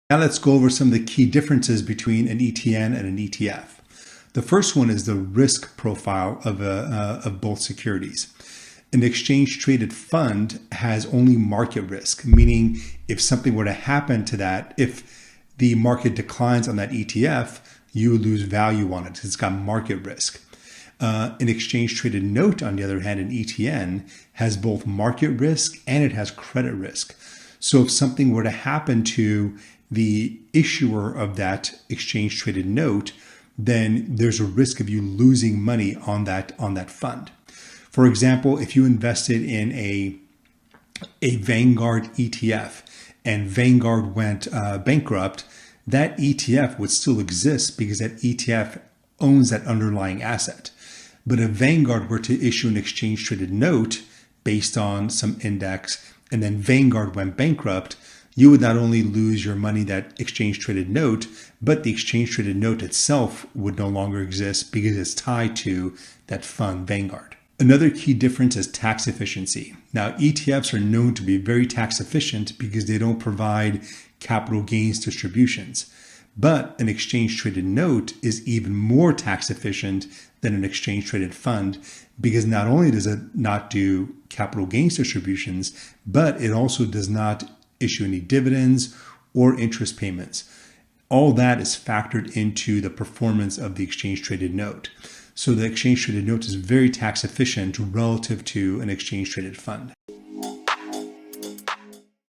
Now let's go over some of the key differences between an ETN and an ETF. The first one is the risk profile of both securities. An exchange-traded fund has only market risk, meaning if something were to happen to that, if the market declines on that ETF, you lose value on it. It's got market risk. An exchange-traded note, on the other hand, an ETN, has both market risk and it has credit risk. So if something were to happen to the issuer of that exchange-traded note, then there's a risk of you losing money on that fund. For example, if you invested in a Vanguard ETF and Vanguard went bankrupt, that ETF would still exist because that ETF owns that underlying asset. But if Vanguard were to issue an exchange-traded note based on some index and then Vanguard went bankrupt, you would not only lose your money, that exchange-traded note, but the exchange-traded note itself would no longer exist because it's tied to that fund, Vanguard. Another key difference is tax efficiency. Now, ETFs are known to be very tax efficient because they don't provide capital gains distributions. But an exchange-traded note is even more tax efficient than an exchange-traded fund because not only does it not do capital gains distributions, but it also does not issue any dividends or interest payments. All that is factored into the performance of the exchange-traded note. So the exchange-traded note is very tax efficient relative to an exchange-traded fund.